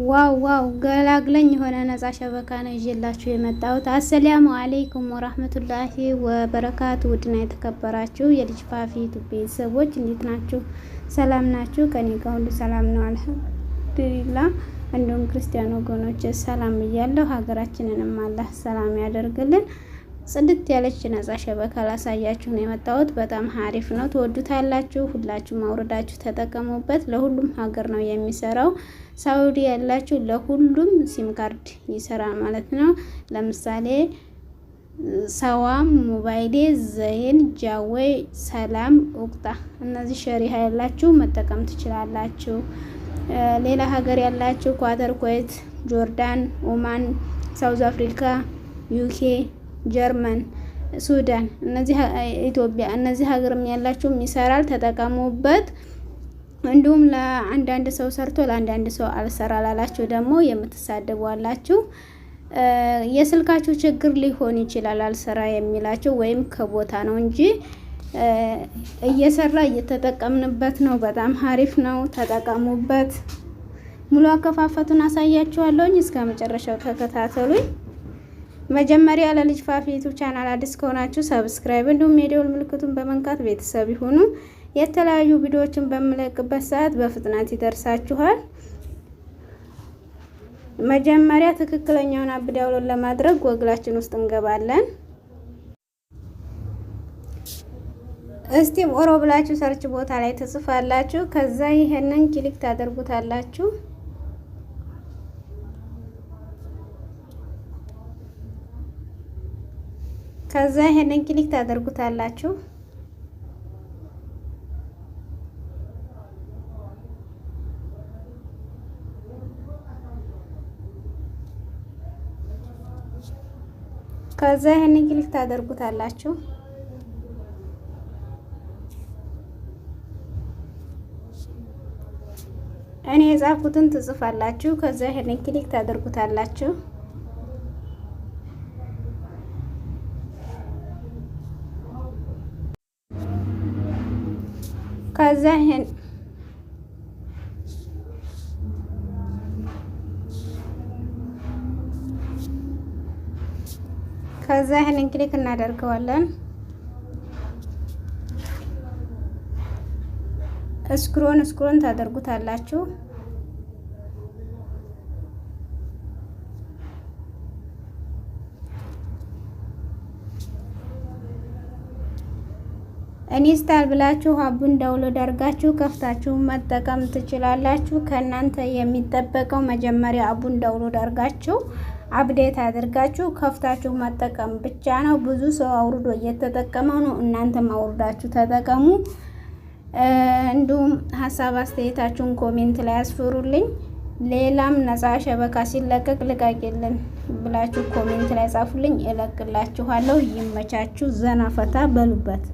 ዋው ዋው ገላግለኝ የሆነ ነፃ ሸበካ ነው ይዤላችሁ የመጣሁት። አሰላሙ አለይኩም ወራህመቱላሂ ወበረካቱ። ውድና የተከበራችሁ የልጅ ፋፊ ቤተሰቦች እንዴት ናችሁ? ሰላም ናችሁ? ከኔ ጋር ሁሉ ሰላም ነው አልሐምዱሊላህ። እንዲሁም ክርስቲያን ወገኖች ሰላም እያለሁ ሀገራችንንም አላህ ሰላም ያደርግልን። ጽድት ያለች ነፃ ሸበካ ላሳያችሁ ነው የመጣሁት። በጣም አሪፍ ነው፣ ትወዱታላችሁ። ሁላችሁም አውርዳችሁ ተጠቀሙበት። ለሁሉም ሀገር ነው የሚሰራው። ሳውዲ ያላችሁ ለሁሉም ሲም ካርድ ይሰራል ማለት ነው። ለምሳሌ ሰዋም፣ ሞባይሌ፣ ዘይን፣ ጃዌ፣ ሰላም፣ ኡቅጣ እነዚህ ሸሪሃ ያላችሁ መጠቀም ትችላላችሁ። ሌላ ሀገር ያላችሁ ኳተር፣ ኩዌት፣ ጆርዳን፣ ኦማን፣ ሳውዝ አፍሪካ፣ ዩኬ፣ ጀርመን፣ ሱዳን፣ ኢትዮጵያ እነዚህ ሀገርም ያላችሁም ይሰራል፣ ተጠቀሙበት። እንዲሁም ለአንዳንድ ሰው ሰርቶ ለአንዳንድ ሰው አልሰራ ላላችሁ ደግሞ የምትሳደቡ አላችሁ። የስልካችሁ ችግር ሊሆን ይችላል አልሰራ የሚላችሁ፣ ወይም ከቦታ ነው እንጂ እየሰራ እየተጠቀምንበት ነው። በጣም አሪፍ ነው፣ ተጠቀሙበት። ሙሉ አከፋፈቱን አሳያችኋለሁኝ። እስከ መጨረሻው ተከታተሉኝ። መጀመሪያ ለልጅ ፋፊ ዩቲዩብ ቻናል አዲስ ከሆናችሁ ሰብስክራይብ እንዲሁም የደወል ምልክቱን በመንካት ቤተሰብ ይሁኑ። የተለያዩ ቪዲዮዎችን በምለቅበት ሰዓት በፍጥነት ይደርሳችኋል። መጀመሪያ ትክክለኛውን አፕ ዳውንሎድ ለማድረግ ጎግላችን ውስጥ እንገባለን። እስቲ ኦሮ ብላችሁ ሰርች ቦታ ላይ ትጽፋላችሁ። ከዛ ይሄንን ክሊክ ታደርጉታላችሁ። ከዛ ይሄንን ክሊክ ታደርጉታላችሁ። ከዛ ይሄንን ክሊክ ታደርጉታላችሁ። እኔ የጻፍኩትን ትጽፋላችሁ። ከዛ ይሄንን ክሊክ ታደርጉታላችሁ። ከዛ ይሄንን ክሊክ እናደርገዋለን። ስክሮን ታደርጉታላችሁ። ኢንስታል ብላችሁ አቡን ዳውንሎድ አድርጋችሁ ከፍታችሁ መጠቀም ትችላላችሁ። ከእናንተ የሚጠበቀው መጀመሪያ አቡን ዳውንሎድ አድርጋችሁ አፕዴት አድርጋችሁ ከፍታችሁ መጠቀም ብቻ ነው። ብዙ ሰው አውርዶ እየተጠቀመው ነው። እናንተም አውርዳችሁ ተጠቀሙ። እንዲሁም ሀሳብ አስተያየታችሁን ኮሜንት ላይ አስፍሩልኝ። ሌላም ነፃ ሸበካ ሲለቀቅ ልቀቂልን ብላችሁ ኮሜንት ላይ ጻፉልኝ፣ እለቅላችኋለሁ። ይመቻችሁ፣ ዘና ፈታ በሉበት።